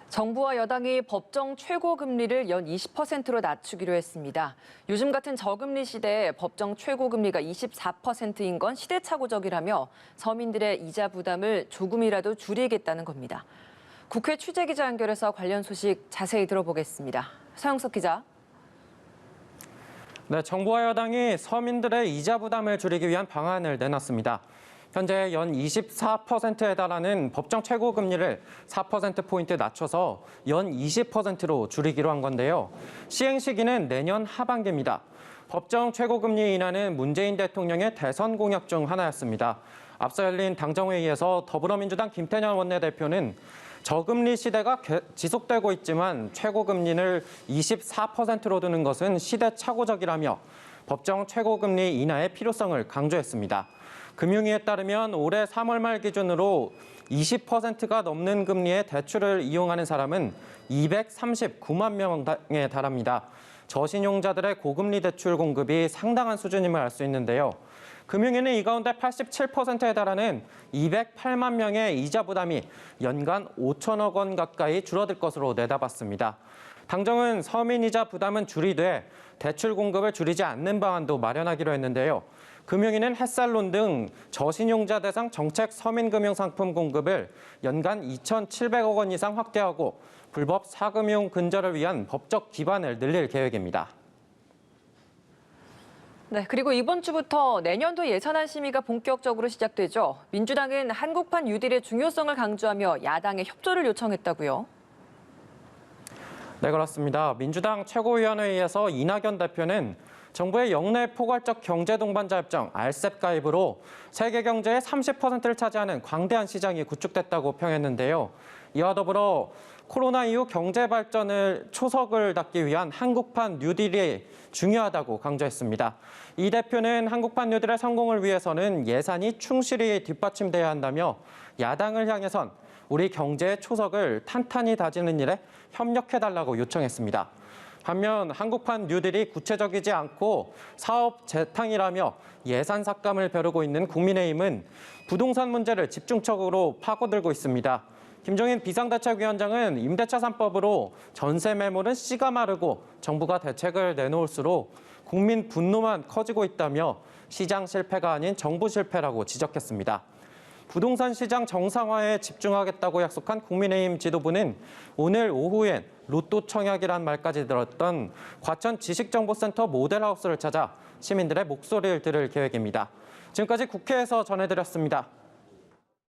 정부와 여당이 법정 최고금리를 연 20%로 낮추기로 했습니다. 요즘 같은 저금리 시대에 법정 최고금리가 24%인 건 시대착오적이라며 서민들의 이자 부담을 조금이라도 줄이겠다는 겁니다. 국회 취재기자 연결해서 관련 소식 자세히 들어보겠습니다. 서영석 기자. 네, 정부와 여당이 서민들의 이자 부담을 줄이기 위한 방안을 내놨습니다. 현재 연 24%에 달하는 법정 최고금리를 4%포인트 낮춰서 연 20%로 줄이기로 한 건데요. 시행 시기는 내년 하반기입니다. 법정 최고금리 인하는 문재인 대통령의 대선 공약 중 하나였습니다. 앞서 열린 당정회의에서 더불어민주당 김태년 원내대표는 저금리 시대가 지속되고 있지만 최고금리를 24%로 두는 것은 시대착오적이라며 법정 최고금리 인하의 필요성을 강조했습니다. 금융위에 따르면 올해 3월 말 기준으로 20%가 넘는 금리의 대출을 이용하는 사람은 239만 명에 달합니다. 저신용자들의 고금리 대출 공급이 상당한 수준임을 알 수 있는데요. 금융위는 이 가운데 87%에 달하는 208만 명의 이자 부담이 연간 5천억 원 가까이 줄어들 것으로 내다봤습니다. 당정은 서민 이자 부담은 줄이되 대출 공급을 줄이지 않는 방안도 마련하기로 했는데요. 금융위는 햇살론 등 저신용자 대상 정책 서민금융상품 공급을 연간 2,700억 원 이상 확대하고 불법 사금융 근절을 위한 법적 기반을 늘릴 계획입니다. 네, 그리고 이번 주부터 내년도 예산안 심의가 본격적으로 시작되죠. 민주당은 한국판 뉴딜의 중요성을 강조하며 야당의 협조를 요청했다고요. 네, 그렇습니다. 민주당 최고위원회의에서 이낙연 대표는 정부의 역내 포괄적 경제동반자 협정 RCEP 가입으로 세계 경제의 30%를 차지하는 광대한 시장이 구축됐다고 평했는데요. 이와 더불어 코로나 이후 경제 발전을 초석을 닦기 위한 한국판 뉴딜이 중요하다고 강조했습니다. 이 대표는 한국판 뉴딜의 성공을 위해서는 예산이 충실히 뒷받침돼야 한다며 야당을 향해선 우리 경제의 초석을 탄탄히 다지는 일에 협력해달라고 요청했습니다. 반면 한국판 뉴딜이 구체적이지 않고 사업 재탕이라며 예산 삭감을 벼르고 있는 국민의힘은 부동산 문제를 집중적으로 파고들고 있습니다. 김종인 비상대책위원장은 임대차 3법으로 전세 매물은 씨가 마르고 정부가 대책을 내놓을수록 국민 분노만 커지고 있다며 시장 실패가 아닌 정부 실패라고 지적했습니다. 부동산 시장 정상화에 집중하겠다고 약속한 국민의힘 지도부는 오늘 오후엔 로또 청약이란 말까지 들었던 과천 지식정보센터 모델하우스를 찾아 시민들의 목소리를 들을 계획입니다. 지금까지 국회에서 전해드렸습니다.